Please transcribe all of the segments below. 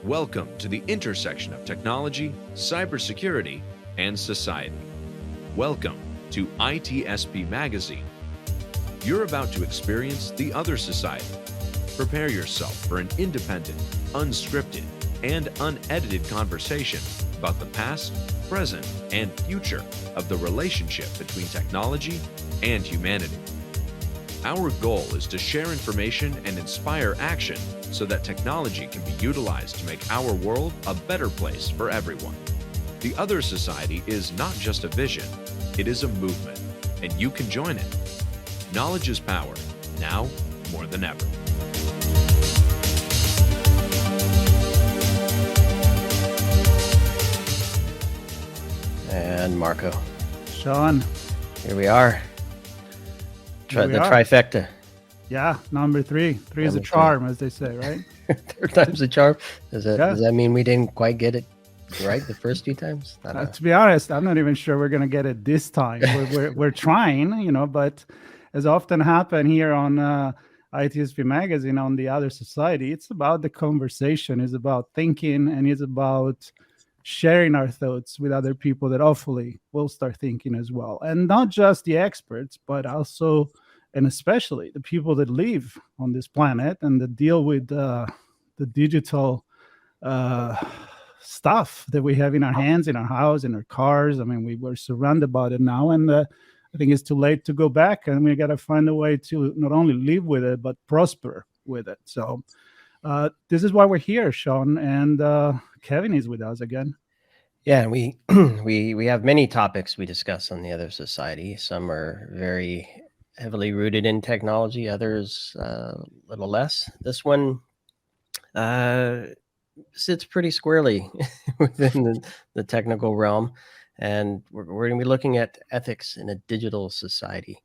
Welcome to the intersection of technology, cybersecurity, and society. Welcome to ITSPmagazine. You're about to experience the other society. Prepare yourself for an independent, unscripted, and unedited conversation about the past, present, and future of the relationship between technology and humanity. Our goal is to share information and inspire action so that technology can be utilized to make our world a better place for everyone. The Other Society is not just a vision, it is a movement, and you can join it. Knowledge is power, now more than ever. And Marco. Sean. Here we are. The trifecta. Yeah, number three. Three is a charm, as they say, right? Third time's a charm. Does that mean we didn't quite get it right the first few times? To be honest, I'm not even sure we're going to get it this time. We're trying, but as often happen here on ITSP Magazine, on The Other Society, it's about the conversation, it's about thinking, and it's about sharing our thoughts with other people that hopefully will start thinking as well. And not just the experts, but also and especially the people that live on this planet and that deal with the digital stuff that we have in our hands, in our house, in our cars. I mean, we're surrounded by it now, and I think it's too late to go back, and we got to find a way to not only live with it, but prosper with it. So this is why we're here, Sean, and Kevin is with us again. Yeah, we have many topics we discuss on The Other Society. Some are very heavily rooted in technology, others a little less. This one sits pretty squarely within the technical realm, and we're going to be looking at ethics in a digital society.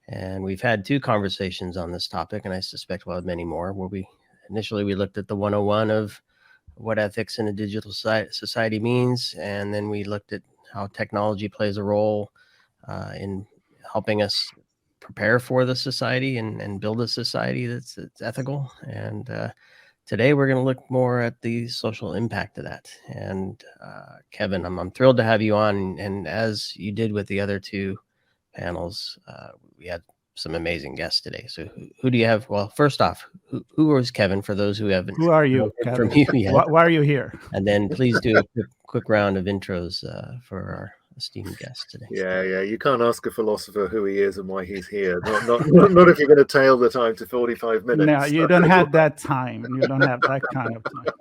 And we've had two conversations on this topic, and I suspect we'll have many more, where we looked at the 101 of what ethics in a digital society means, and then we looked at how technology plays a role in helping us prepare for the society and build a society that's ethical. And today we're going to look more at the social impact of that. And Kevin, I'm thrilled to have you on. And as you did with the other two panels, we had some amazing guests today. So who do you have? Well, first off, who is Kevin for those who haven't? Who are you, Kevin? From you yet? Why are you here? And then please do a quick round of intros for our esteemed guest today. Yeah. You can't ask a philosopher who he is and why he's here. Not if you're going to tail the time to 45 minutes. No, you don't have that time. You don't have that kind of time.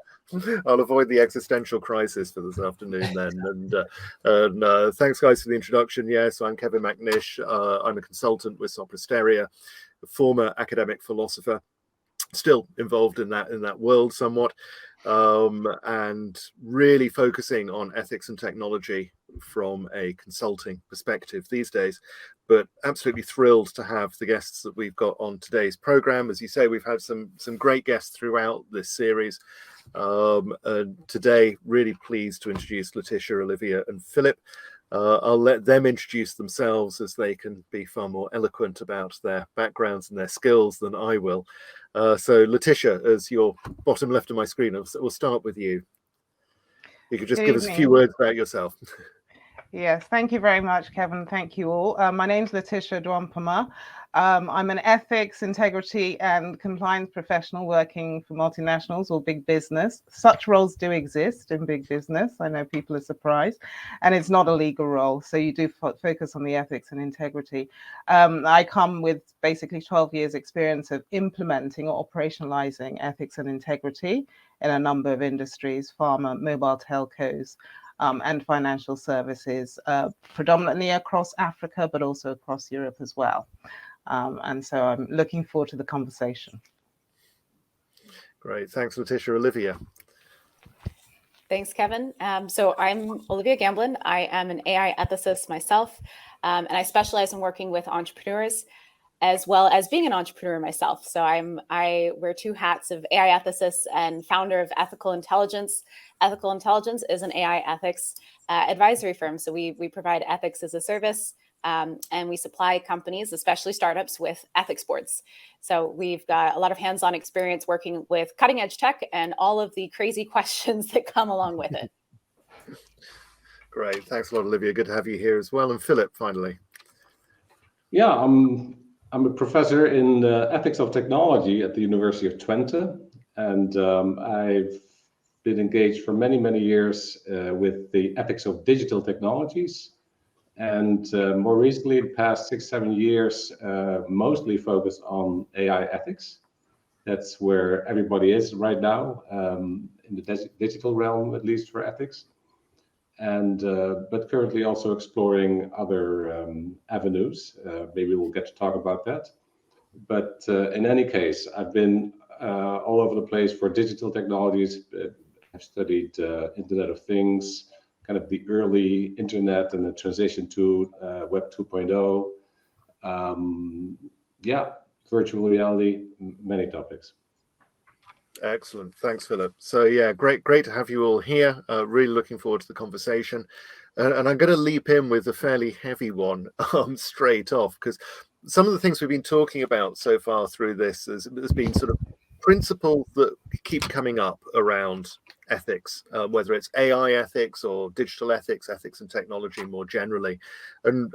I'll avoid the existential crisis for this afternoon then. And thanks, guys, for the introduction. Yes, I'm Kevin Macnish. I'm a consultant with Soprasteria, a former academic philosopher, still involved in that world somewhat, and really focusing on ethics and technology from a consulting perspective these days. But absolutely thrilled to have the guests that we've got on today's program. As you say, we've had some great guests throughout this series. Today, really pleased to introduce Letitia, Olivia, and Philip. I'll let them introduce themselves, as they can be far more eloquent about their backgrounds and their skills than I will. So Letitia, as you're bottom left of my screen, we'll start with you. You could just give us a few words about yourself. Yes, thank you very much, Kevin. Thank you all. My name's Letitia Dwampama. I'm an ethics, integrity, and compliance professional working for multinationals or big business. Such roles do exist in big business. I know people are surprised, and it's not a legal role. So you do focus on the ethics and integrity. I come with basically 12 years experience of implementing or operationalizing ethics and integrity in a number of industries, pharma, mobile telcos, and financial services, predominantly across Africa, but also across Europe as well. And so I'm looking forward to the conversation. Great. Thanks, Letitia. Olivia. Thanks, Kevin. So I'm Olivia Gamblin. I am an AI ethicist myself, and I specialize in working with entrepreneurs as well as being an entrepreneur myself. So I wear two hats of AI ethicist and founder of Ethical Intelligence. Ethical Intelligence is an AI ethics advisory firm. So we provide ethics as a service and we supply companies, especially startups, with ethics boards. So we've got a lot of hands-on experience working with cutting edge tech and all of the crazy questions that come along with it. Great. Thanks a lot, Olivia. Good to have you here as well. And Philip, finally. Yeah, I'm a professor in ethics of technology at the University of Twente, and I've been engaged for many, many years with the ethics of digital technologies. And more recently, the past 6-7 years, mostly focused on AI ethics. That's where everybody is right now, in the digital realm, at least for ethics. And but currently also exploring other avenues. Maybe we'll get to talk about that. But in any case, I've been all over the place for digital technologies. I've studied Internet of Things, kind of the early internet and the transition to Web 2.0. Yeah, virtual reality, many topics. Excellent. Thanks, Philip. So yeah, great to have you all here. Really looking forward to the conversation. And I'm going to leap in with a fairly heavy one straight off, because some of the things we've been talking about so far through this has been sort of principles that keep coming up around ethics, whether it's AI ethics or digital ethics, ethics and technology more generally. And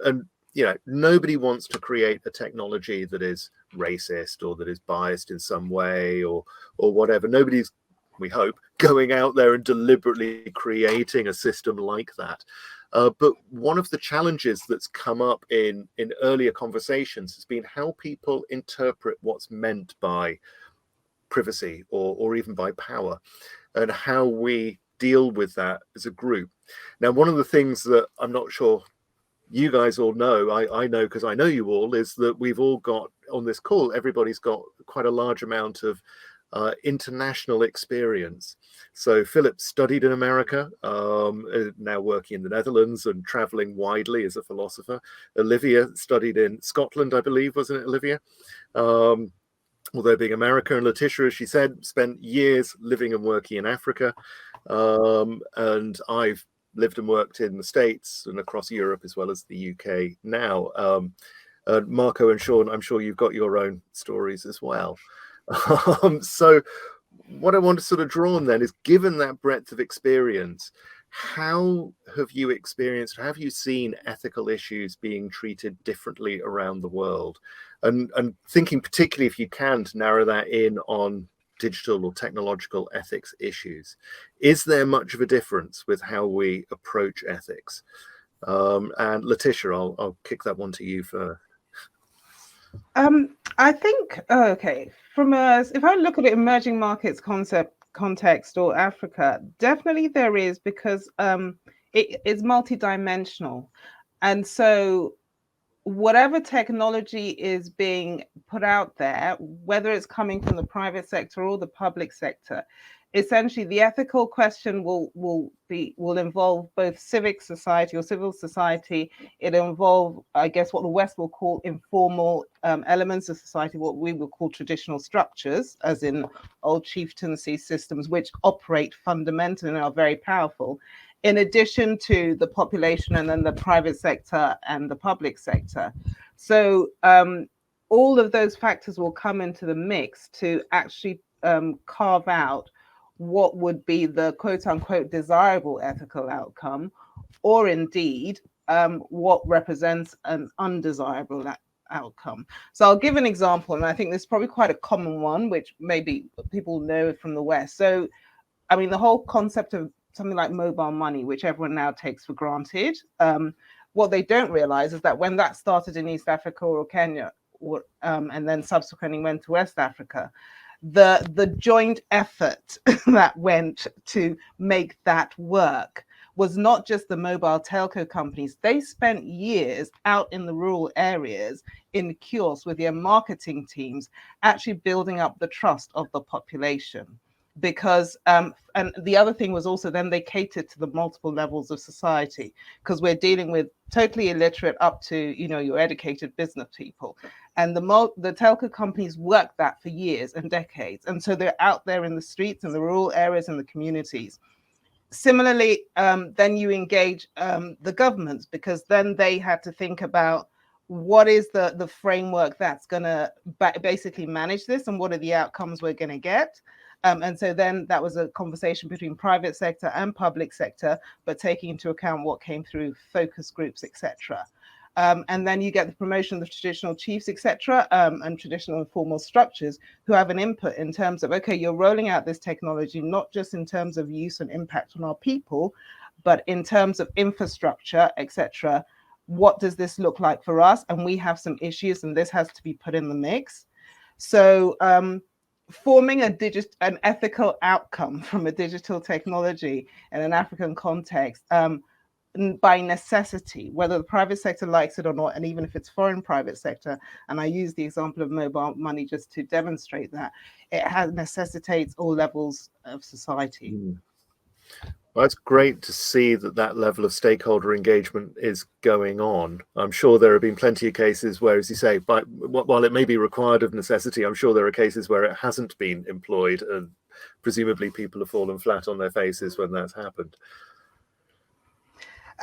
you know, nobody wants to create a technology that is racist or that is biased in some way or whatever. Nobody's, we hope, going out there and deliberately creating a system like that. But one of the challenges that's come up in earlier conversations has been how people interpret what's meant by privacy or even by power, and how we deal with that as a group. Now, one of the things that I'm not sure you guys all know, I know because I know you all, is that we've all got on this call, everybody's got quite a large amount of international experience. So Philip studied in America, now working in the Netherlands and traveling widely as a philosopher. Olivia studied in Scotland, I believe, wasn't it, Olivia? Although being America. And Letitia, as she said, spent years living and working in Africa. And I've lived and worked in the States and across Europe as well as the UK now. Marco and Sean, I'm sure you've got your own stories as well. So what I want to sort of draw on then is, given that breadth of experience, how have you experienced, have you seen ethical issues being treated differently around the world? And thinking particularly, if you can, to narrow that in on digital or technological ethics issues. Is there much of a difference with how we approach ethics? And Letitia, I'll kick that one to you first. I think, okay, if I look at it, emerging markets context or Africa, definitely there is, because it is multidimensional. And so whatever technology is being put out there, whether it's coming from the private sector or the public sector, essentially the ethical question will involve both civic society or civil society. It'll involve, I guess, what the West will call informal elements of society, what we will call traditional structures, as in old chieftaincy systems, which operate fundamentally and are very powerful, in addition to the population and then the private sector and the public sector. So all of those factors will come into the mix to actually carve out what would be the quote unquote desirable ethical outcome, or indeed what represents an undesirable outcome. So I'll give an example, and I think this is probably quite a common one, which maybe people know from the West. So, I mean, the whole concept of something like mobile money, which everyone now takes for granted. What they don't realize is that when that started in East Africa or Kenya, and then subsequently went to West Africa, the joint effort that went to make that work was not just the mobile telco companies. They spent years out in the rural areas in kiosks with their marketing teams, actually building up the trust of the population. Because and the other thing was also then they catered to the multiple levels of society, because we're dealing with totally illiterate up to, you know, your educated business people, and the telco companies worked that for years and decades, and so they're out there in the streets and the rural areas and the communities, Similarly, then you engage the governments, because then they had to think about what is the framework that's going to basically manage this, and what are the outcomes we're going to get. And so then that was a conversation between private sector and public sector, but taking into account what came through focus groups, etc. And then you get the promotion of the traditional chiefs, etc., and traditional informal structures who have an input in terms of, okay, you're rolling out this technology, not just in terms of use and impact on our people, but in terms of infrastructure, etc. What does this look like for us? And we have some issues, and this has to be put in the mix. So forming an ethical outcome from a digital technology in an African context, by necessity, whether the private sector likes it or not, and even if it's foreign private sector, and I use the example of mobile money just to demonstrate that, it necessitates all levels of society. Well, it's great to see that level of stakeholder engagement is going on. I'm sure there have been plenty of cases where, as you say, while it may be required of necessity, I'm sure there are cases where it hasn't been employed, and presumably people have fallen flat on their faces when that's happened.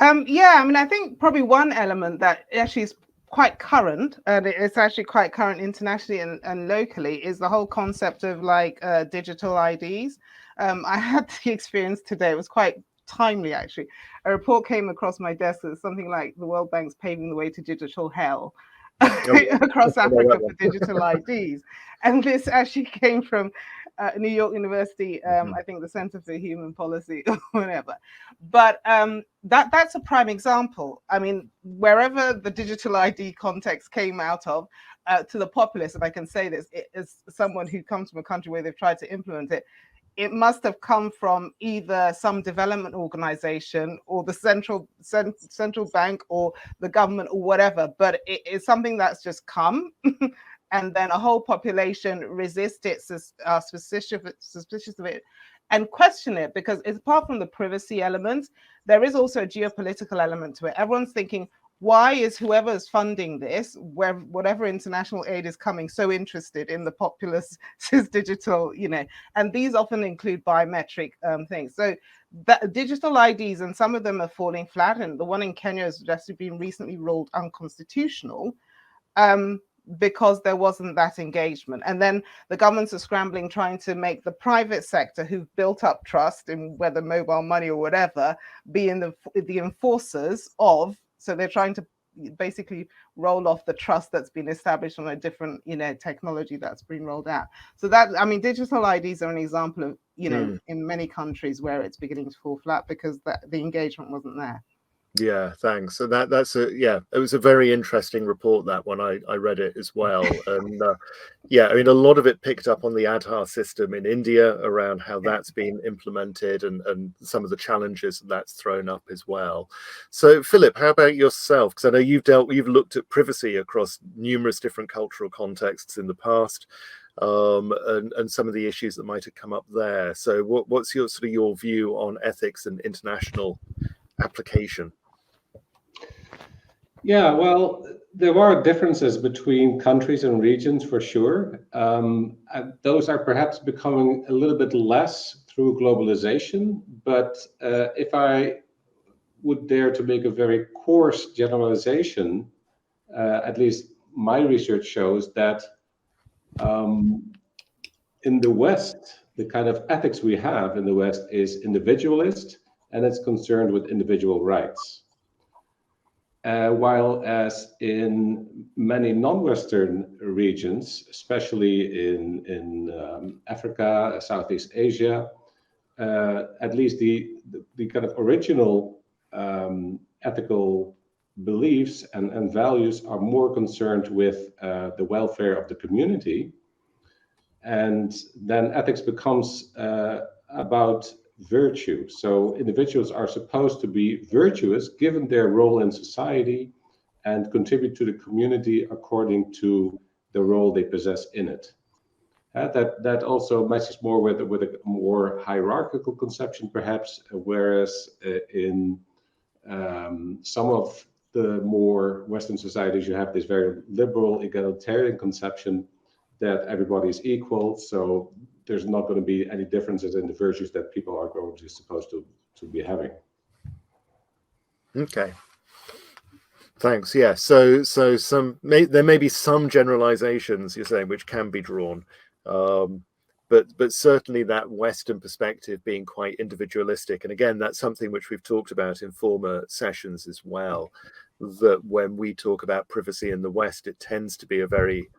Yeah, I mean, I think probably one element that actually is quite current, and it's actually quite current internationally and locally, is the whole concept of like digital IDs. I had the experience today, it was quite timely actually. A report came across my desk that's something like the World Bank's paving the way to digital hell across Africa for digital IDs. And this actually came from New York University, I think the Center for Human Policy or whatever. But that's a prime example. I mean, wherever the digital ID context came out of, to the populace, if I can say this, as someone who comes from a country where they've tried to implement it, it must have come from either some development organization or the central bank or the government or whatever, but it is something that's just come. And then a whole population resist it, are suspicious of it, and question it, because it's apart from the privacy element, there is also a geopolitical element to it. Everyone's thinking, why is whoever is funding this, whatever international aid is coming, so interested in the populace's digital, and these often include biometric things. So that digital IDs, and some of them are falling flat, and the one in Kenya has just been recently ruled unconstitutional. Because there wasn't that engagement. And then the governments are scrambling, trying to make the private sector, who've built up trust in whether mobile money or whatever, be in the enforcers of, so they're trying to basically roll off the trust that's been established on a different, technology that's been rolled out. So that, I mean, digital IDs are an example of, in many countries where it's beginning to fall flat because the engagement wasn't there. Yeah, thanks. So it was a very interesting report, that one. I read it as well. And I mean, a lot of it picked up on the Aadhaar system in India, around how that's been implemented, and some of the challenges that's thrown up as well. So Philip, how about yourself? Because I know you've looked at privacy across numerous different cultural contexts in the past, and some of the issues that might have come up there. So what's your view on ethics and international application? Yeah, well, there are differences between countries and regions for sure. And those are perhaps becoming a little bit less through globalization. But if I would dare to make a very coarse generalization, at least my research shows that in the West, the kind of ethics we have in the West is individualist, and it's concerned with individual rights. While as in many non-Western regions, especially in Africa, Southeast Asia, at least the kind of original ethical beliefs and values are more concerned with the welfare of the community. And then ethics becomes about virtue. So individuals are supposed to be virtuous given their role in society and contribute to the community according to the role they possess in it. That also matches more with a more hierarchical conception, perhaps, whereas in some of the more Western societies, you have this very liberal egalitarian conception that everybody is equal. So there's not going to be any differences in the virtues that people are going to supposed to be having. Okay. Thanks. Yeah. So there may be some generalizations you're saying which can be drawn, but certainly that Western perspective being quite individualistic, and again that's something which we've talked about in former sessions as well. That when we talk about privacy in the West, it tends to be a very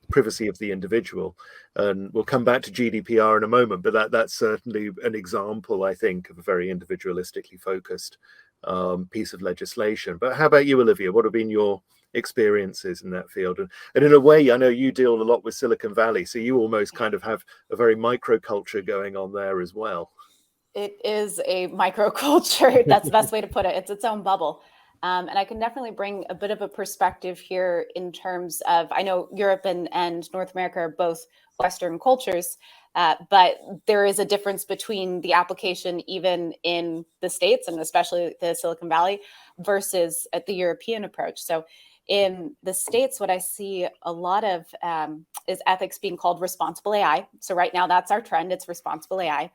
privacy of the individual, and we'll come back to GDPR in a moment. But that's certainly an example, I think, of a very individualistically focused piece of legislation. But how about you, Olivia? What have been your experiences in that field? And in a way, I know you deal a lot with Silicon Valley, so you almost kind of have a very microculture going on there as well. It is a microculture. That's the best way to put it. It's its own bubble. And I can definitely bring a bit of a perspective here in terms of, I know Europe and North America are both Western cultures, but there is a difference between the application even in the States and especially the Silicon Valley versus the European approach. So in the States, what I see a lot of is ethics being called responsible AI. So right now that's our trend, it's responsible AI.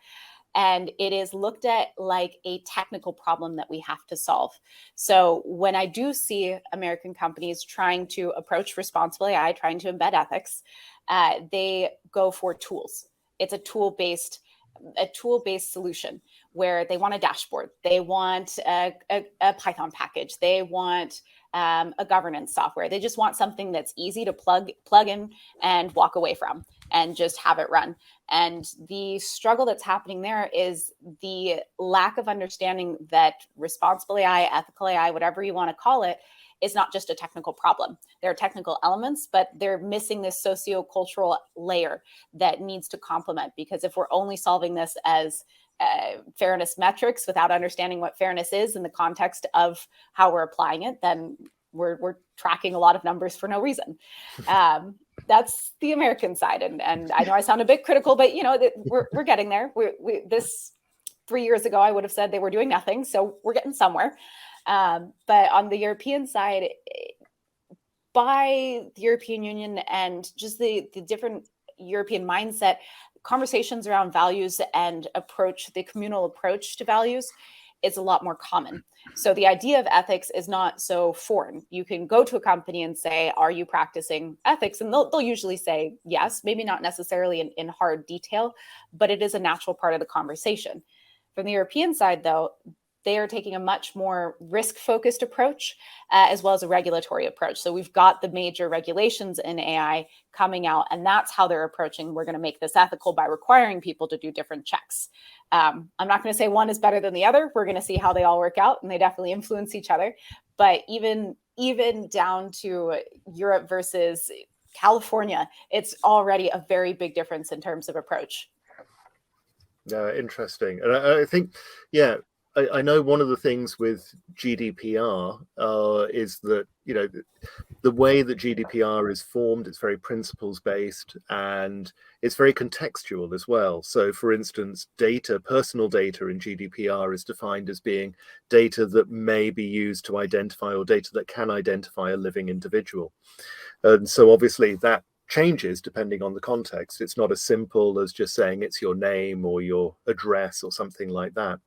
And it is looked at like a technical problem that we have to solve. So when I do see American companies trying to approach responsible AI, trying to embed ethics, they go for tools. It's a tool-based solution where they want a dashboard, they want a Python package, they want a governance software. They just want something that's easy to plug in and walk away from and just have it run. And the struggle that's happening there is the lack of understanding that responsible AI, ethical AI, whatever you want to call it, is not just a technical problem. There are technical elements, but they're missing this socio-cultural layer that needs to complement, because if we're only solving this as fairness metrics without understanding what fairness is in the context of how we're applying it, then we're tracking a lot of numbers for no reason. That's the American side. And I know I sound a bit critical, but we're getting there. This 3 years ago, I would have said they were doing nothing. So we're getting somewhere. But on the European side, by the European Union and just the different European mindset, conversations around values and the communal approach to values is a lot more common. So the idea of ethics is not so foreign. You can go to a company and say, are you practicing ethics? And they'll usually say yes, maybe not necessarily in hard detail, but it is a natural part of the conversation. From the European side, though, they are taking a much more risk-focused approach, as well as a regulatory approach. So we've got the major regulations in AI coming out, and that's how they're approaching, we're going to make this ethical by requiring people to do different checks. I'm not going to say one is better than the other. We're going to see how they all work out, and they definitely influence each other. But even down to Europe versus California, it's already a very big difference in terms of approach. Interesting. And I think, I know one of the things with GDPR is that, the way that GDPR is formed, it's very principles based and it's very contextual as well. So for instance, personal data in GDPR is defined as being data that may be used to identify, or data that can identify a living individual. And so obviously that changes depending on the context. It's not as simple as just saying it's your name or your address or something like that.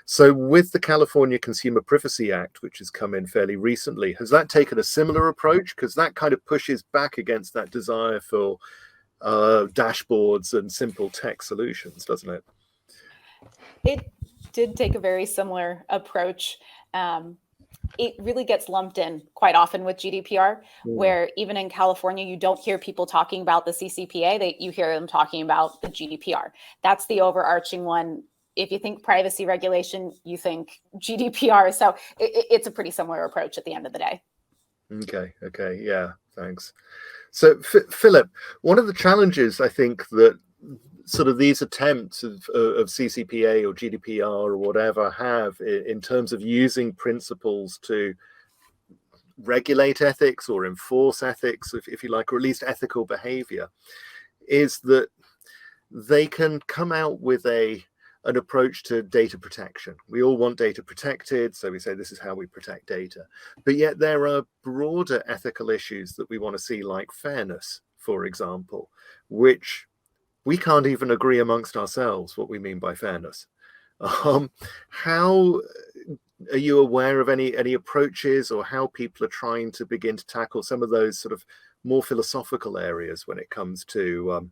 So with the California Consumer Privacy Act, which has come in fairly recently, has that taken a similar approach? Because that kind of pushes back against that desire for dashboards and simple tech solutions, doesn't it? It did take a very similar approach. It really gets lumped in quite often with GDPR, where even in California, you don't hear people talking about the CCPA, you hear them talking about the GDPR. That's the overarching one. If you think privacy regulation, you think GDPR. So it's a pretty similar approach at the end of the day. Okay. Yeah, thanks. So Philip, one of the challenges I think that sort of these attempts of CCPA or GDPR or whatever have in terms of using principles to regulate ethics or enforce ethics, if you like, or at least ethical behavior, is that they can come out with an approach to data protection. We all want data protected, so we say this is how we protect data. But yet there are broader ethical issues that we want to see, like fairness, for example, which we can't even agree amongst ourselves what we mean by fairness. How are you aware of any approaches, or how people are trying to begin to tackle some of those sort of more philosophical areas when it comes to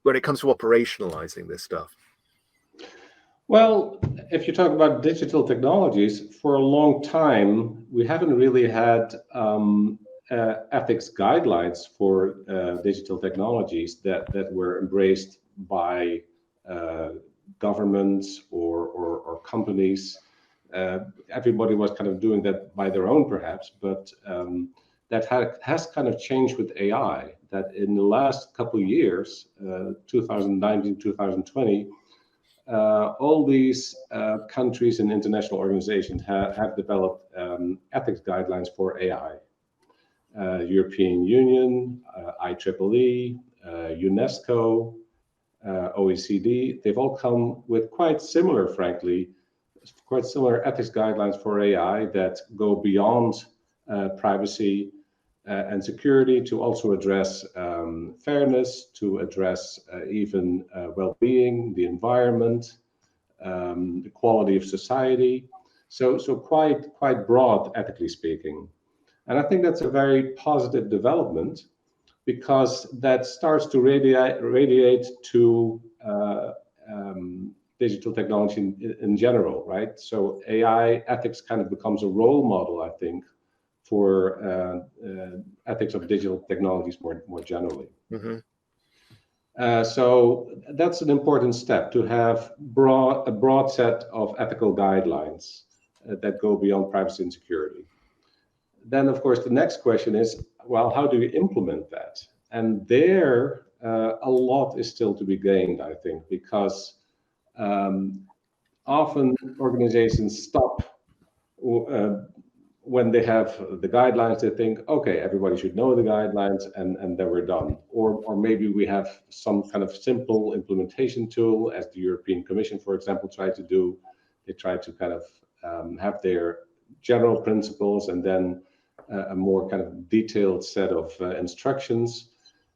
operationalizing this stuff? Well, if you talk about digital technologies, for a long time, we haven't really had ethics guidelines for digital technologies that were embraced by governments or companies. Everybody was kind of doing that by their own, perhaps, but that has kind of changed with AI, that in the last couple of years, 2019, 2020, all these countries and international organizations have developed ethics guidelines for AI. European Union, IEEE, UNESCO, OECD, they've all come with quite similar ethics guidelines for AI that go beyond privacy and security, to also address fairness, to address even well-being, the environment, the quality of society. So quite broad, ethically speaking. And I think that's a very positive development, because that starts to radiate to digital technology in general, right? So AI ethics kind of becomes a role model, I think, for ethics of digital technologies more generally. So that's an important step, to have a broad set of ethical guidelines that go beyond privacy and security. Then, of course, the next question is, well, how do you implement that? And there, a lot is still to be gained, I think, because often organizations stop when they have the guidelines. They think, okay, everybody should know the guidelines, and then we're done. Or maybe we have some kind of simple implementation tool, as the European Commission, for example, tried to do. They try to kind of have their general principles and then a more kind of detailed set of instructions.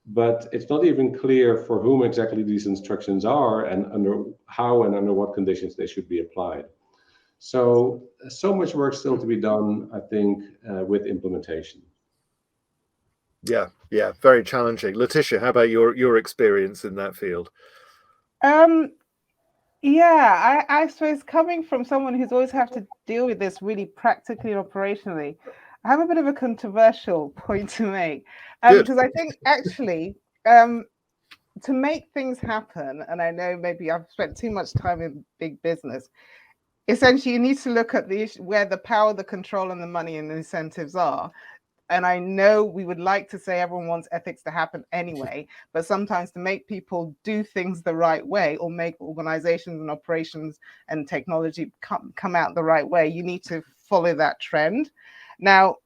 But it's not even clear for whom exactly these instructions are, and under what conditions they should be applied. So much work still to be done, I think, with implementation. Yeah, very challenging. Letitia, how about your experience in that field? Yeah, I suppose, coming from someone who's always had to deal with this really practically and operationally, I have a bit of a controversial point to make, because I think actually to make things happen, and I know maybe I've spent too much time in big business, essentially you need to look at where the power, the control, and the money and the incentives are. And I know we would like to say everyone wants ethics to happen anyway, but sometimes to make people do things the right way, or make organizations and operations and technology come out the right way, you need to follow that trend. Now,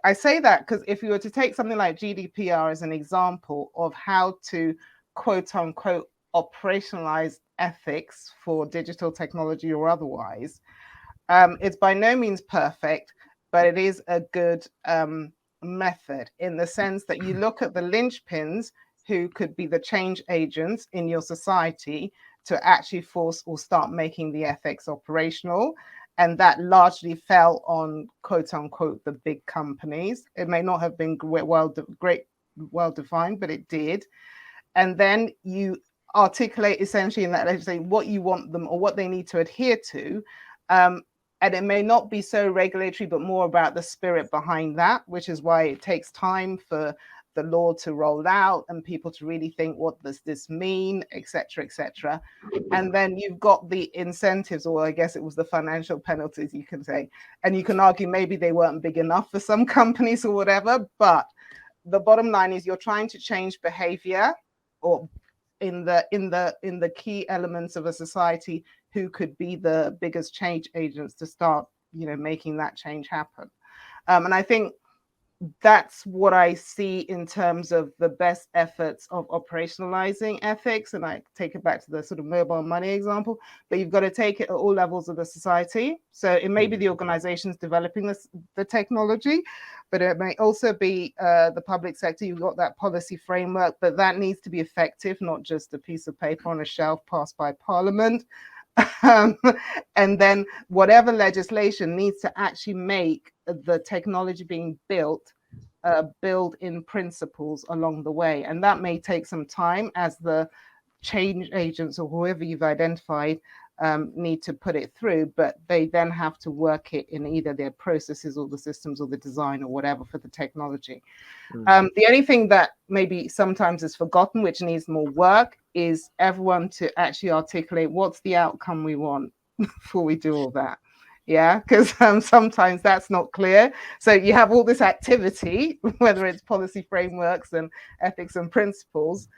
I say that because if you were to take something like GDPR as an example of how to, quote unquote, operationalize ethics for digital technology or otherwise, it's by no means perfect, but it is a good method, in the sense that you look at the linchpins who could be the change agents in your society to actually force or start making the ethics operational. And that largely fell on, quote unquote, the big companies. It may not have been well defined, but it did. And then you articulate essentially in that legislation what you want them, or what they need to adhere to. And it may not be so regulatory, but more about the spirit behind that, which is why it takes time for the law to roll out and people to really think, what does this mean, et cetera, et cetera. And then you've got the incentives, or I guess it was the financial penalties, you can say. And you can argue maybe they weren't big enough for some companies or whatever, but the bottom line is you're trying to change behavior, or in the key elements of a society who could be the biggest change agents to start, making that change happen. And I think that's what I see in terms of the best efforts of operationalizing ethics. And I take it back to the sort of mobile money example, but you've got to take it at all levels of the society. So it may be the organizations developing the technology, but it may also be the public sector. You've got that policy framework, but that needs to be effective, not just a piece of paper on a shelf passed by Parliament. And then whatever legislation needs to actually make the technology being built build in principles along the way. And that may take some time as the change agents or whoever you've identified need to put it through, but they then have to work it in either their processes or the systems or the design or whatever for the technology. The only thing that maybe sometimes is forgotten, which needs more work, is everyone to actually articulate what's the outcome we want before we do all that. Yeah, because sometimes that's not clear. So you have all this activity, whether it's policy frameworks and ethics and principles,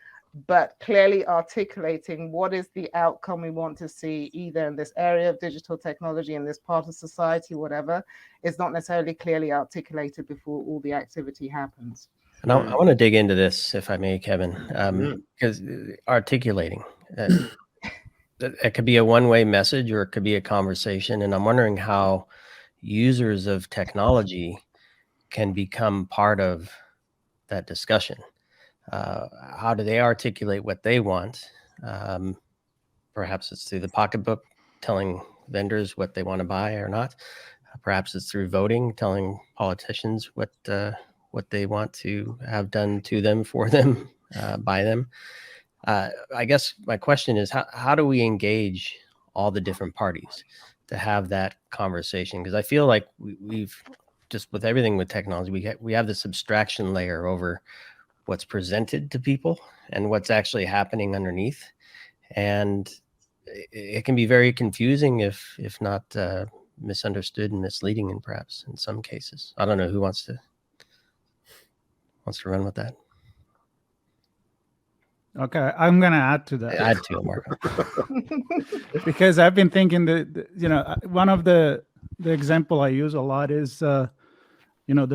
but clearly articulating what is the outcome we want to see either in this area of digital technology, in this part of society, whatever, is not necessarily clearly articulated before all the activity happens. And I want to dig into this, if I may, Kevin, because articulating, it could be a one-way message or it could be a conversation. And I'm wondering how users of technology can become part of that discussion. How do they articulate what they want? Perhaps it's through the pocketbook, telling vendors what they want to buy or not. Perhaps it's through voting, telling politicians what they want to have done to them, for them, by them. I guess my question is, how do we engage all the different parties to have that conversation? Because I feel like we've just, with everything with technology, we have this abstraction layer over what's presented to people and what's actually happening underneath. And it can be very confusing if not misunderstood and misleading, and perhaps in some cases. I don't know who wants to run with that. Okay, I'm going to add to that. Add to it, Marco. Because I've been thinking that, one of the example I use a lot is, the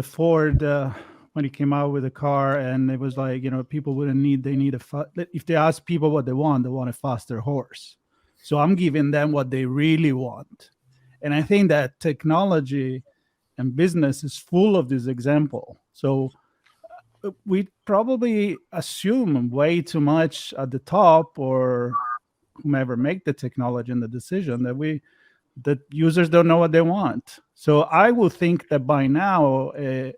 Ford, when he came out with a car, and it was like, people if they ask people what they want a faster horse. So I'm giving them what they really want. And I think that technology and business is full of this example. So we probably assume way too much at the top, or whomever make the technology and the decision, that users don't know what they want. So I would think that by now, a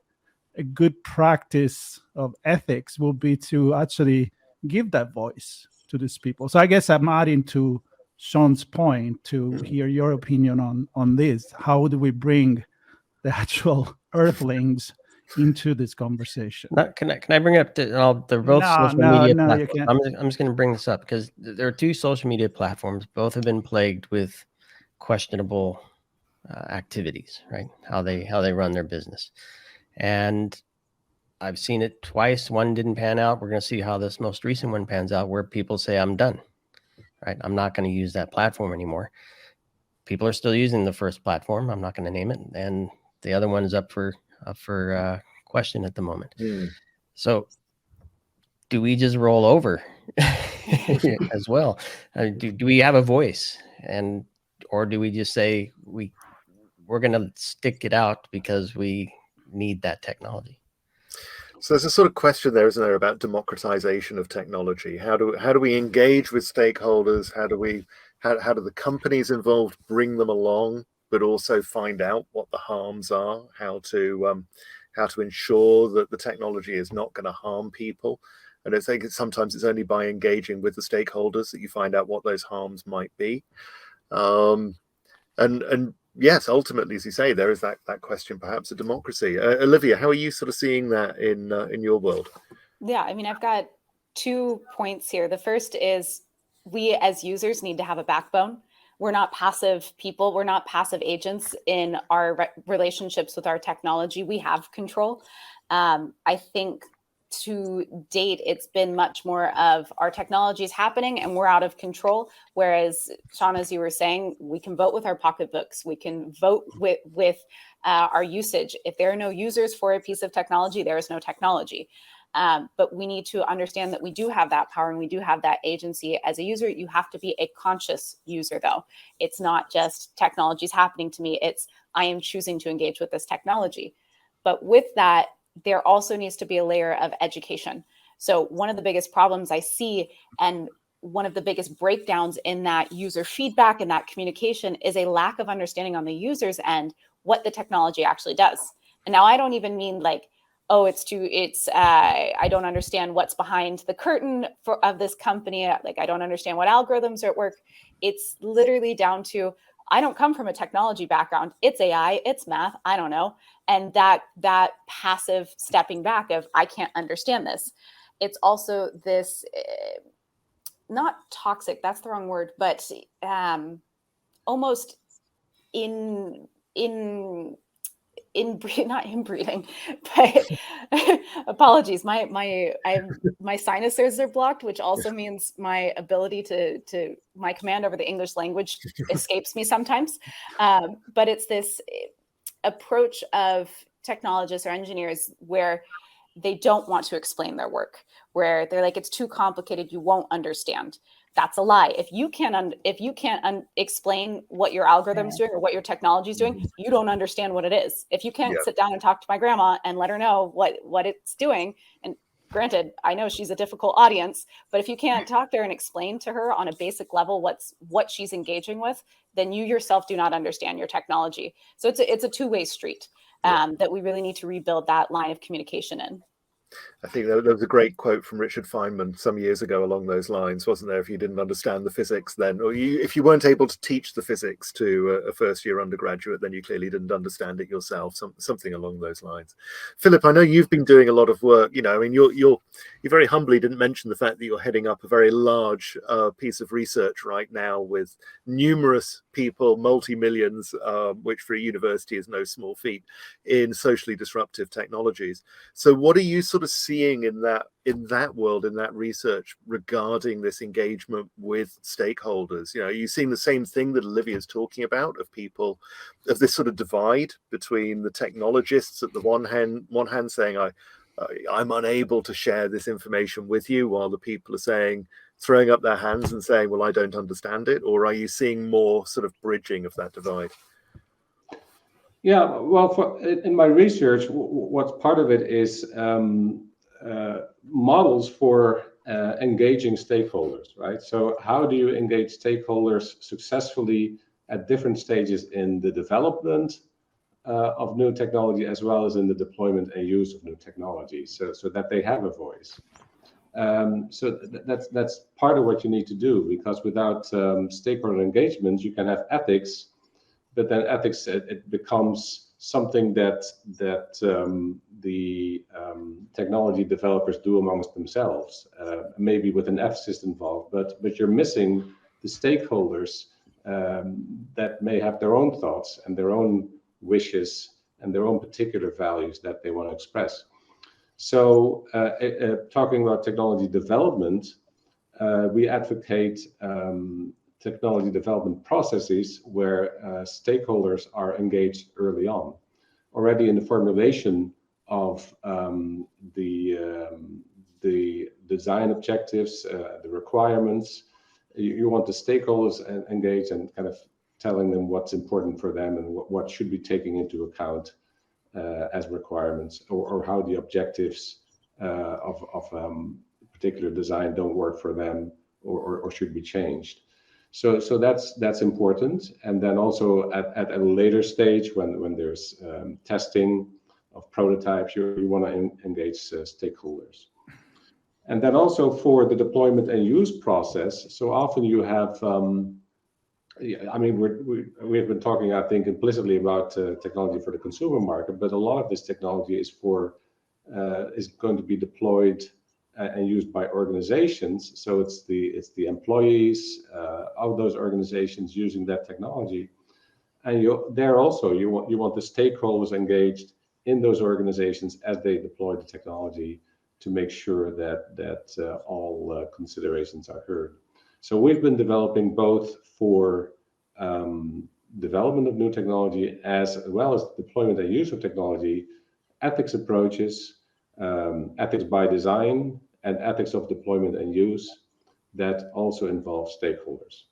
good practice of ethics will be to actually give that voice to these people. So I guess I'm adding to Sean's point to hear your opinion on this. How do we bring the actual earthlings into this conversation? Can I bring up the both social media platforms? You can't. I'm just going to bring this up because there are two social media platforms. Both have been plagued with questionable activities, right? How they run their business. And I've seen it twice. One didn't pan out. We're going to see how this most recent one pans out, where people say, I'm done, right? I'm not going to use that platform anymore. People are still using the first platform. I'm not going to name it. And the other one is up for question at the moment. So do we just roll over as well? Do we have a voice, or do we just say we're going to stick it out because we need that technology? So there's a sort of question there, isn't there, about democratization of technology? How do we engage with stakeholders? How do the companies involved bring them along, but also find out what the harms are? How to ensure that the technology is not going to harm people? And I think sometimes it's only by engaging with the stakeholders that you find out what those harms might be. And yes, ultimately, as you say, there is that question perhaps of democracy. Olivia, how are you sort of seeing that in your world? Yeah, I mean, I've got 2 points here. The first is we as users need to have a backbone. We're not passive people. We're not passive agents in our relationships with our technology. We have control. I think to date, it's been much more of our technology is happening and we're out of control. Whereas, Sean, as you were saying, we can vote with our pocketbooks. We can vote with our usage. If there are no users for a piece of technology, there is no technology. But we need to understand that we do have that power and we do have that agency as a user. You have to be a conscious user, though. It's not just technology is happening to me. It's I am choosing to engage with this technology. But with that, there also needs to be a layer of education. So one of the biggest problems I see, and one of the biggest breakdowns in that user feedback and that communication, is a lack of understanding on the user's end what the technology actually does. And now I don't even mean like, oh, I don't understand what's behind the curtain of this company. Like, I don't understand what algorithms are at work. It's literally down to, I don't come from a technology background. It's AI, it's math, I don't know. And that passive stepping back of, I can't understand this. It's also this, not toxic, that's the wrong word, but almost not inbreeding, but apologies. My sinuses are blocked, which also means my ability to my command over the English language escapes me sometimes. But it's this approach of technologists or engineers where they don't want to explain their work, where they're like, it's too complicated, you won't understand. That's a lie. If you can't explain what your algorithm's doing or what your technology is doing, you don't understand what it is. If you can't sit down and talk to my grandma and let her know what it's doing, and granted, I know she's a difficult audience, but if you can't talk to her and explain to her on a basic level what she's engaging with, then you yourself do not understand your technology. So it's a two-way street that we really need to rebuild that line of communication in. I think there was a great quote from Richard Feynman some years ago along those lines, wasn't there? If you didn't understand the physics then, or if you weren't able to teach the physics to a first-year undergraduate, then you clearly didn't understand it yourself, something along those lines. Philip, I know you've been doing a lot of work. You know, I mean, you very humbly didn't mention the fact that you're heading up a very large piece of research right now with numerous people, multi-millions, which for a university is no small feat, in socially disruptive technologies. So what are you sort of seeing in that world, in that research regarding this engagement with stakeholders? You know, are you seeing the same thing that Olivia's talking about, of this sort of divide between the technologists at the one hand saying, I'm unable to share this information with you, while the people are throwing up their hands and saying, well, I don't understand it? Or are you seeing more sort of bridging of that divide? Yeah, well, in my research, what's part of it is models for engaging stakeholders, right? So how do you engage stakeholders successfully at different stages in the development of new technology, as well as in the deployment and use of new technology, so that they have a voice. So that's part of what you need to do, because without stakeholder engagement, you can have ethics, but then ethics, it becomes something that the technology developers do amongst themselves, maybe with an ethicist involved, but you're missing the stakeholders that may have their own thoughts and their own wishes and their own particular values that they want to express. So talking about technology development, we advocate technology development processes where stakeholders are engaged early on, already in the formulation of the design objectives, the requirements. You want the stakeholders engaged and kind of telling them what's important for them and what should be taken into account as requirements, or how the objectives of particular design don't work for them or should be changed. So that's important. And then also at a later stage, when there's testing of prototypes, you want to engage stakeholders. And then also for the deployment and use process, so often you have, I mean, we have been talking, I think, implicitly about technology for the consumer market, but a lot of this technology is going to be deployed and used by organizations. So it's the employees of those organizations using that technology, and you want the stakeholders engaged in those organizations as they deploy the technology to make sure that all considerations are heard. So we've been developing both for development of new technology as well as deployment and use of technology, ethics approaches, ethics by design, and ethics of deployment and use that also involve stakeholders.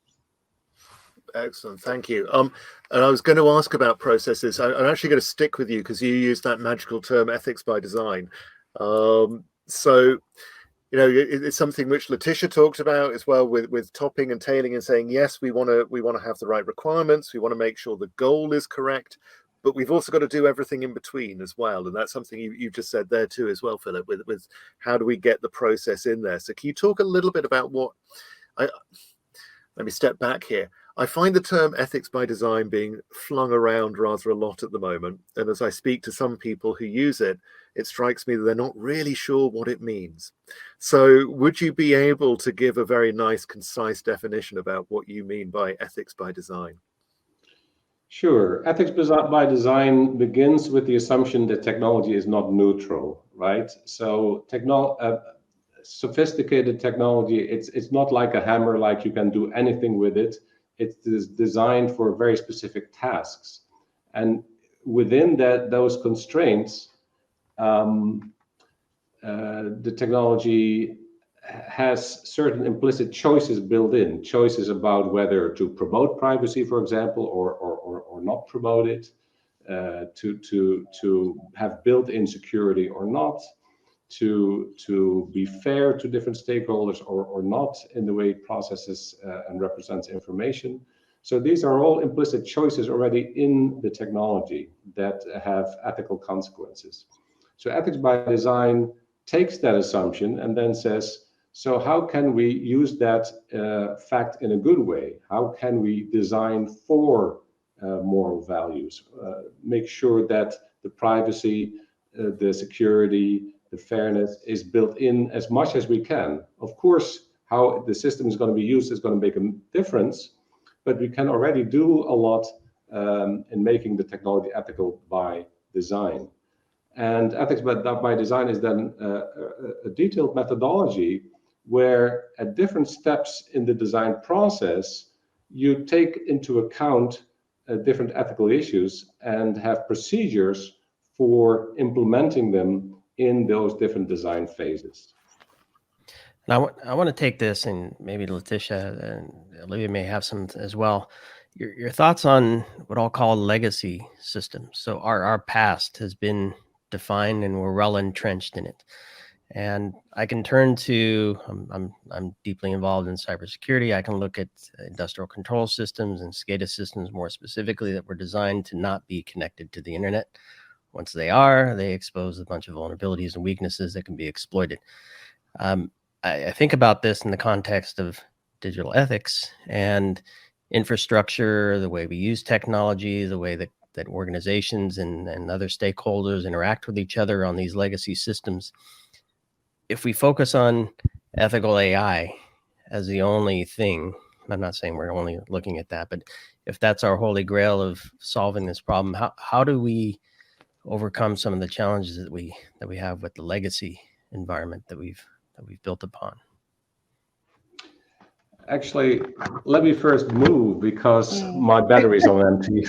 Excellent, thank you. And I was going to ask about processes. I'm actually going to stick with you because you used that magical term, ethics by design. So, you know, it's something which Letitia talked about as well with topping and tailing and saying, yes, we want to have the right requirements. We want to make sure the goal is correct, but we've also got to do everything in between as well. And that's something you just said there too as well, Philip, with how do we get the process in there? So can you talk a little bit about let me step back here. I find the term ethics by design being flung around rather a lot at the moment. And as I speak to some people who use it, it strikes me that they're not really sure what it means. So would you be able to give a very nice, concise definition about what you mean by ethics by design? Sure. Ethics by design begins with the assumption that technology is not neutral, right? So sophisticated technology, it's not like a hammer, like you can do anything with it. It's designed for very specific tasks. And within those constraints, the technology has certain implicit choices built in, choices about whether to promote privacy, for example, or not promote it, to have built-in security or not, to be fair to different stakeholders or not in the way it processes and represents information. So these are all implicit choices already in the technology that have ethical consequences. So ethics by design takes that assumption and then says, so how can we use that fact in a good way? How can we design for moral values? Make sure that the privacy, the security, the fairness is built in as much as we can. Of course, how the system is going to be used is going to make a difference, but we can already do a lot in making the technology ethical by design. And ethics by design is then a detailed methodology where at different steps in the design process, you take into account different ethical issues and have procedures for implementing them in those different design phases. Now, I want to take this, and maybe Letitia and Olivia may have some as well. Your thoughts on what I'll call legacy systems. So our past has been defined and we're well entrenched in it. And I can turn to, I'm deeply involved in cybersecurity. I can look at industrial control systems and SCADA systems more specifically that were designed to not be connected to the internet. Once they are, they expose a bunch of vulnerabilities and weaknesses that can be exploited. I think about this in the context of digital ethics and infrastructure, the way we use technology, the way that organizations and other stakeholders interact with each other on these legacy systems. If we focus on ethical AI as the only thing, I'm not saying we're only looking at that, but if that's our holy grail of solving this problem, how do we overcome some of the challenges that we have with the legacy environment that we've built upon? Actually, let me first move because my battery's on empty.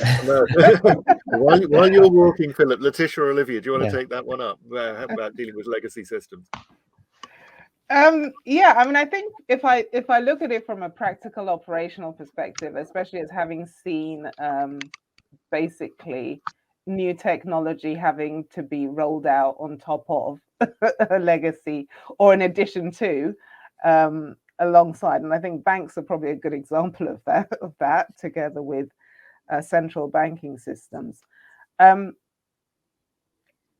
While you're walking, Philip, Letitia or Olivia, do you want to take that one up? How about dealing with legacy systems? Yeah, I mean, I think if I look at it from a practical operational perspective, especially as having seen basically new technology having to be rolled out on top of a legacy or in addition to alongside, and I think banks are probably a good example of that together with central banking systems.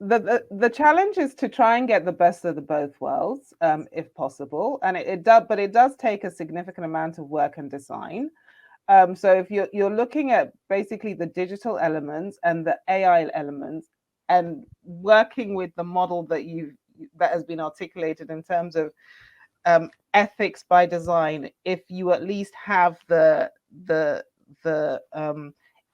The challenge is to try and get the best of the both worlds, if possible, and it does take a significant amount of work and design. So if you're looking at basically the digital elements and the AI elements, and working with the model that has been articulated in terms of ethics by design, if you at least have the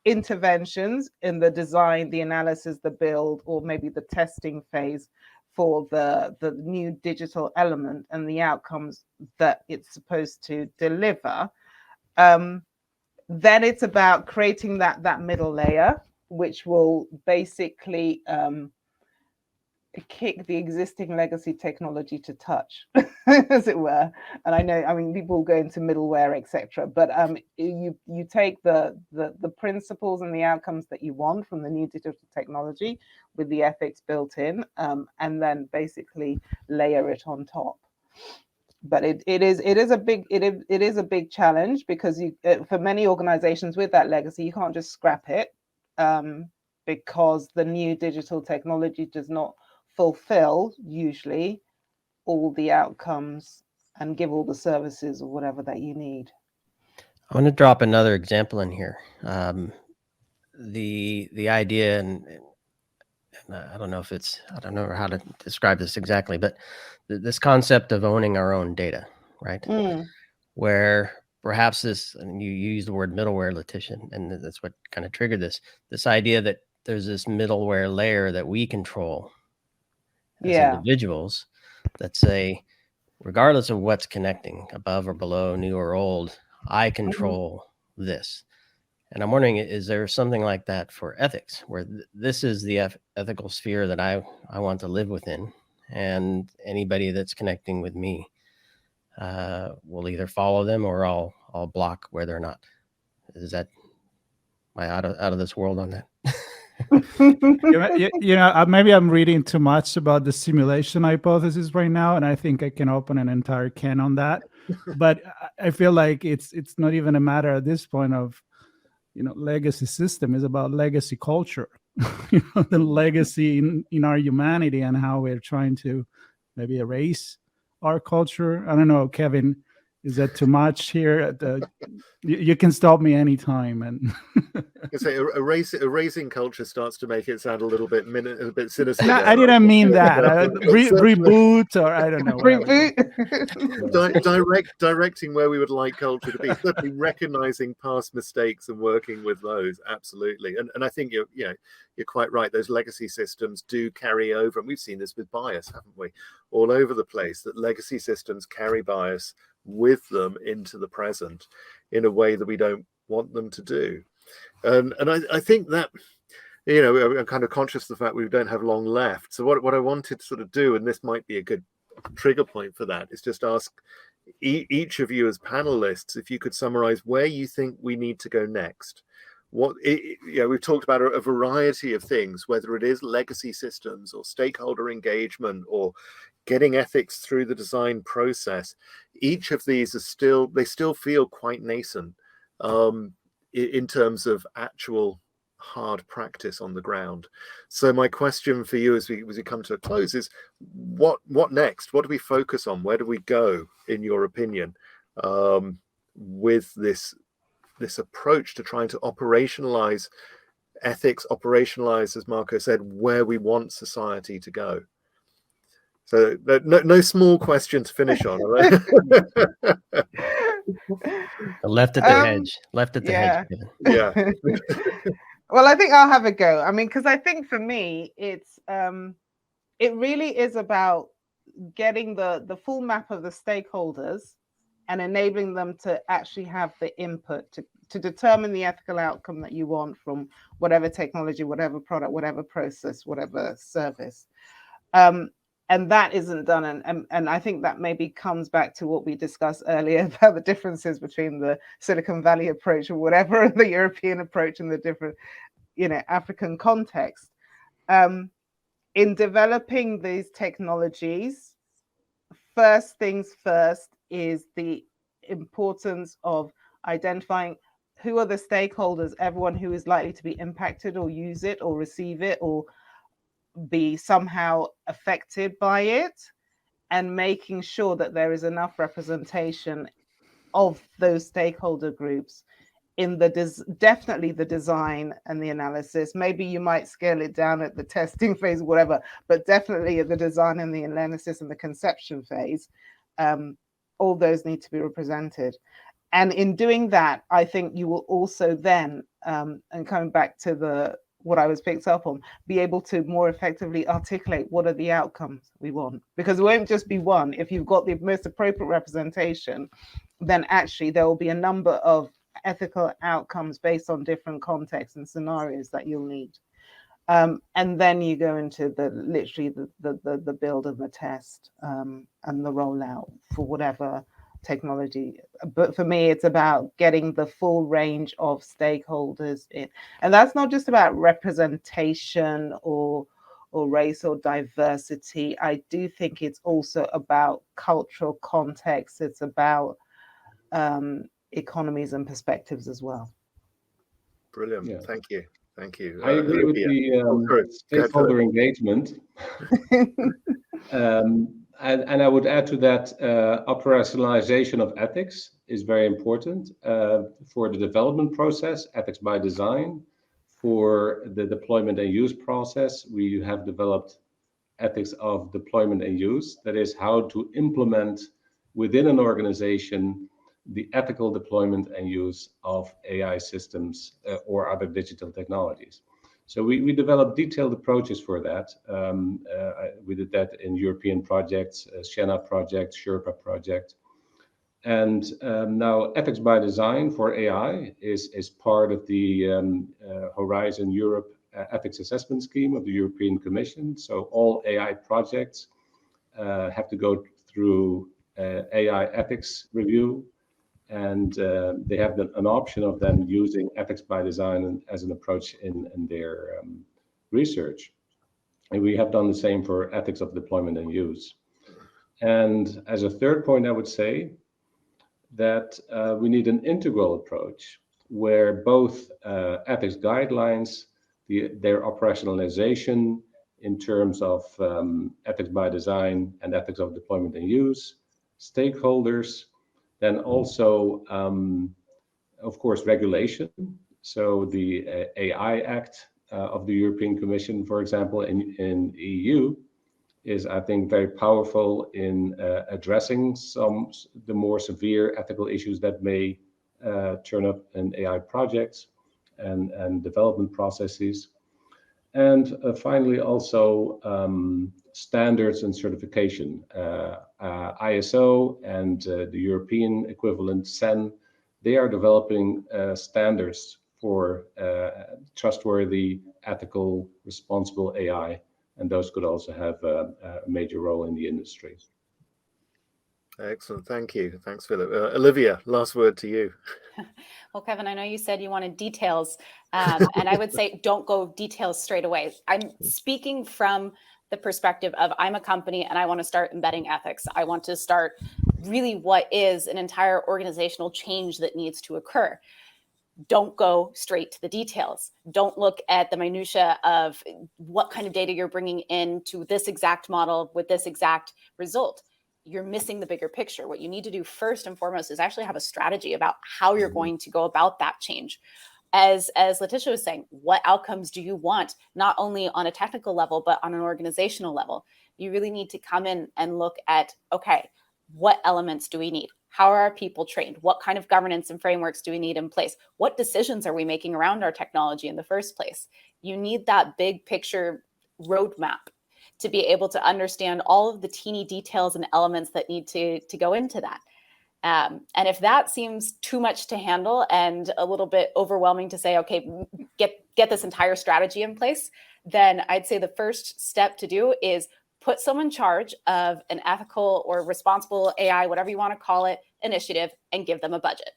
interventions in the design, the analysis, the build, or maybe the testing phase for the new digital element and the outcomes that it's supposed to deliver, then it's about creating that middle layer, which will basically kick the existing legacy technology to touch, as it were. And I mean, people go into middleware, etc. But you take the principles and the outcomes that you want from the new digital technology with the ethics built in, and then basically layer it on top. But it is a big challenge, because for many organizations with that legacy, you can't just scrap it, because the new digital technology does not fulfill usually all the outcomes and give all the services or whatever that you need. I want to drop another example in here. The idea, and I don't know how to describe this exactly, but this concept of owning our own data, right? Where perhaps this, and you use the word middleware, Letitia, and that's what kind of triggered this idea that there's this middleware layer that we control as individuals, that say, regardless of what's connecting above or below, new or old, I control this. And I'm wondering, is there something like that for ethics, where this is the ethical sphere that I want to live within, and anybody that's connecting with me will either follow them or I'll block whether or not. Is that, am I out of this world on that? Maybe I'm reading too much about the simulation hypothesis right now, and I think I can open an entire can on that. But I feel like it's not even a matter at this point of, legacy system. Is about legacy culture, the legacy in our humanity, and how we're trying to maybe erase our culture. I don't know, Kevin, is that too much here? You can stop me anytime. And say erasing culture starts to make it sound a little bit sinister. No, I didn't mean that. Reboot, or I don't know. Reboot. Directing where we would like culture to be. Certainly recognizing past mistakes and working with those. Absolutely. And I think you're quite right. Those legacy systems do carry over, and we've seen this with bias, haven't we? All over the place, that legacy systems carry bias with them into the present in a way that we don't want them to do. And I think that, I'm kind of conscious of the fact we don't have long left. So what I wanted to sort of do, and this might be a good trigger point for that, is just ask each of you as panelists if you could summarize where you think we need to go next. We've talked about a variety of things, whether it is legacy systems or stakeholder engagement or getting ethics through the design process. Each of these still feel quite nascent in terms of actual hard practice on the ground. So my question for you as we come to a close is, what next? What do we focus on? Where do we go, in your opinion, with this approach to trying to operationalize ethics, operationalize, as Marco said, where we want society to go? So no small question to finish on. Left at the hedge. Left at the hedge. Yeah. Well, I think I'll have a go. I mean, because I think for me, it really is about getting the full map of the stakeholders and enabling them to actually have the input to determine the ethical outcome that you want from whatever technology, whatever product, whatever process, whatever service. And that isn't done. And I think that maybe comes back to what we discussed earlier about the differences between the Silicon Valley approach or whatever, the European approach, and the different, African context. In developing these technologies, first things first is the importance of identifying who are the stakeholders, everyone who is likely to be impacted or use it or receive it or be somehow affected by it, and making sure that there is enough representation of those stakeholder groups in definitely the design and the analysis. Maybe you might scale it down at the testing phase, whatever, but definitely at the design and the analysis and the conception phase, all those need to be represented. And in doing that, I think you will also then, and coming back to what I was picked up on, be able to more effectively articulate what are the outcomes we want. Because it won't just be one. If you've got the most appropriate representation, then actually there will be a number of ethical outcomes based on different contexts and scenarios that you'll need. And then you go into the build and the test and the rollout for whatever technology. But for me, it's about getting the full range of stakeholders in. And that's not just about representation or race or diversity. I do think it's also about cultural context. It's about economies and perspectives as well. Brilliant. Yeah. Thank you. Thank you. I agree with the stakeholder engagement. And I would add to that, operationalization of ethics is very important for the development process, ethics by design. For the deployment and use process, we have developed ethics of deployment and use. That is how to implement within an organization the ethical deployment and use of AI systems or other digital technologies. So we developed detailed approaches for that. We did that in European projects, Siena project, Sherpa project. And now ethics by design for AI is part of the Horizon Europe ethics assessment scheme of the European Commission. So all AI projects have to go through AI ethics review. And they have an option of then using ethics by design as an approach in their research. And we have done the same for ethics of deployment and use. And as a third point, I would say that we need an integral approach where both ethics guidelines, their operationalization in terms of ethics by design and ethics of deployment and use, stakeholders, then also, of course, regulation. So the AI Act of the European Commission, for example, in EU, is, I think, very powerful in addressing the more severe ethical issues that may turn up in AI projects and development processes. And finally, also standards and certification. ISO and the European equivalent CEN, they are developing standards for trustworthy, ethical, responsible AI, and those could also have a major role in the industry. Excellent. Thank you. Thanks, Philip. Olivia, last word to you. Well, Kevin, I know you said you wanted details, and I would say don't go details straight away. I'm speaking from the perspective of I'm a company and I want to start embedding ethics. I want to start really what is an entire organizational change that needs to occur. Don't go straight to the details. Don't look at the minutia of what kind of data you're bringing into this exact model with this exact result. You're missing the bigger picture. What you need to do first and foremost is actually have a strategy about how you're going to go about that change. As Letitia was saying, what outcomes do you want, not only on a technical level, but on an organizational level? You really need to come in and look at, okay, what elements do we need? How are our people trained? What kind of governance and frameworks do we need in place? What decisions are we making around our technology in the first place? You need that big picture roadmap to be able to understand all of the teeny details and elements that need to go into that. And if that seems too much to handle and a little bit overwhelming to say, okay, get this entire strategy in place, then I'd say the first step to do is put someone in charge of an ethical or responsible AI, whatever you want to call it, initiative, and give them a budget.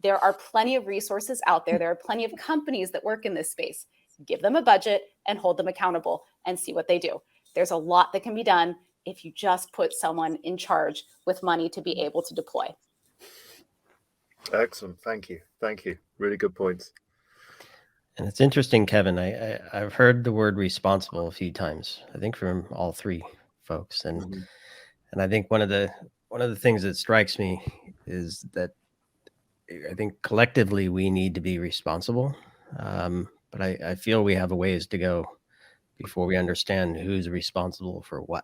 There are plenty of resources out there. There are plenty of companies that work in this space. Give them a budget and hold them accountable and see what they do. There's a lot that can be done if you just put someone in charge with money to be able to deploy. Excellent. Thank you. Thank you. Really good points. And it's interesting, Kevin. I've heard the word responsible a few times, I think from all three folks. And I think one of the things that strikes me is that I think collectively we need to be responsible. But I feel we have a ways to go before we understand who's responsible for what.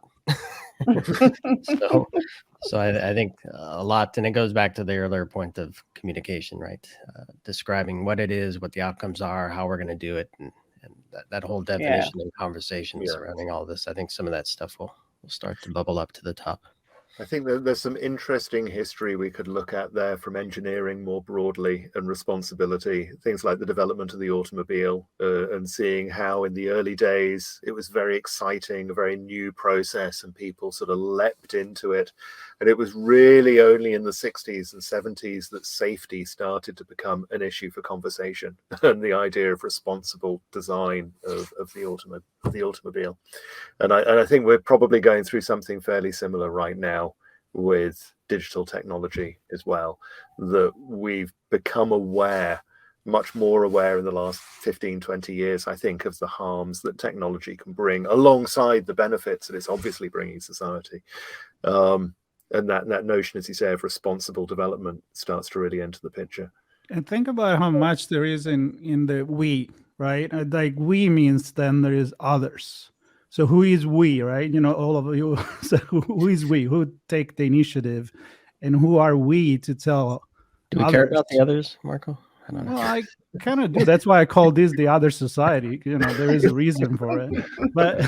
So I think a lot, and it goes back to the earlier point of communication, right? Describing what it is, what the outcomes are, how we're going to do it, and that whole definition and conversation surrounding all this, I think some of that stuff will start to bubble up to the top. I think that there's some interesting history we could look at there from engineering more broadly and responsibility, things like the development of the automobile and seeing how in the early days it was very exciting, a very new process, and people sort of leapt into it. And it was really only in the 60s and 70s that safety started to become an issue for conversation and the idea of responsible design of the automobile. And I think we're probably going through something fairly similar right now with digital technology as well, that we've become much more aware in the last 15, 20 years, I think, of the harms that technology can bring alongside the benefits that it's obviously bringing society. And that notion, as you say, of responsible development starts to really enter the picture. And think about how much there is in the we, right? Like we means then there is others. So who is we, right? All of you. So who is we? Who take the initiative, and who are we to tell? Do we care about the others, Marco? I don't know. Well, I kind of do. That's why I call this the other society. There is a reason for it. But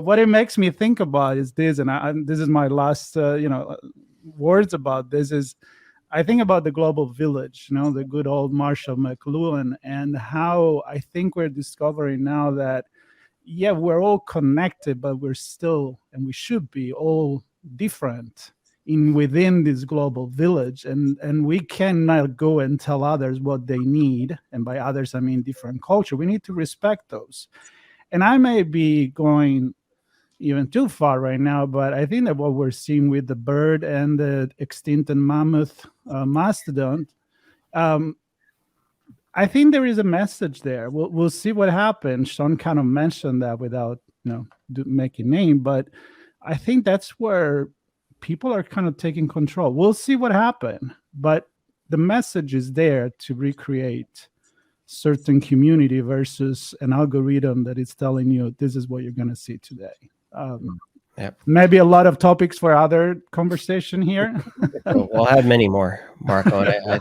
what it makes me think about is this, and this is my last, words about this is, I think about the global village, the good old Marshall McLuhan, and how I think we're discovering now that, we're all connected, but we're still, and we should be all different within this global village, and we cannot go and tell others what they need, and by others I mean different culture. We need to respect those. And I may be going even too far right now, but I think that what we're seeing with the bird and the extinct and mammoth mastodon, I think there is a message there. We'll see what happens. Sean kind of mentioned that without making name, but I think that's where people are kind of taking control. We'll see what happens, but the message is there to recreate certain community versus an algorithm that is telling you this is what you're going to see today. Maybe a lot of topics for other conversation here. We'll have many more, Marco. And I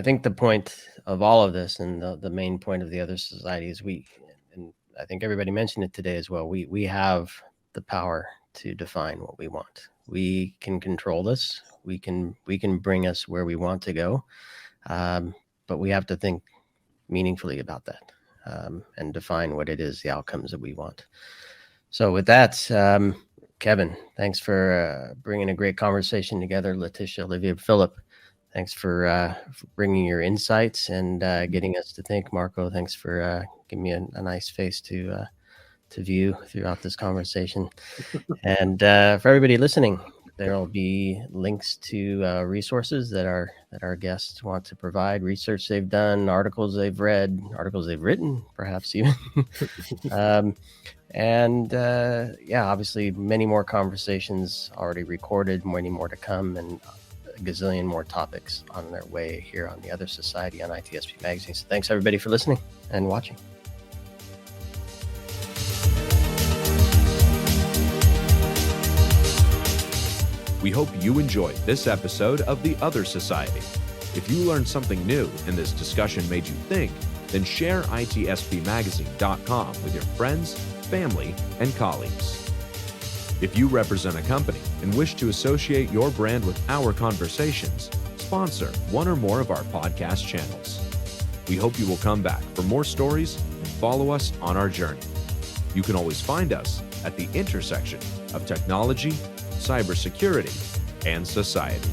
think the point of all of this, and the main point of the other society, is and I think everybody mentioned it today as well. We have the power to define what we want. We can control this. We can bring us where we want to go, but we have to think meaningfully about that and define what it is, the outcomes that we want. So with that, Kevin, thanks for bringing a great conversation together. Letitia, Olivia, Philip, thanks for bringing your insights and getting us to think. Marco, thanks for giving me a nice face to view throughout this conversation. And for everybody listening, there will be links to resources that our guests want to provide, research they've done, articles they've read, articles they've written, perhaps even. Obviously many more conversations already recorded, many more to come, and a gazillion more topics on their way here on The Other Society on ITSP Magazine. So thanks everybody for listening and watching. We hope you enjoyed this episode of The Other Society. If you learned something new and this discussion made you think, then share ITSPmagazine.com with your friends, family, and colleagues. If you represent a company and wish to associate your brand with our conversations, sponsor one or more of our podcast channels. We hope you will come back for more stories and follow us on our journey. You can always find us at the intersection of technology, cybersecurity, and society.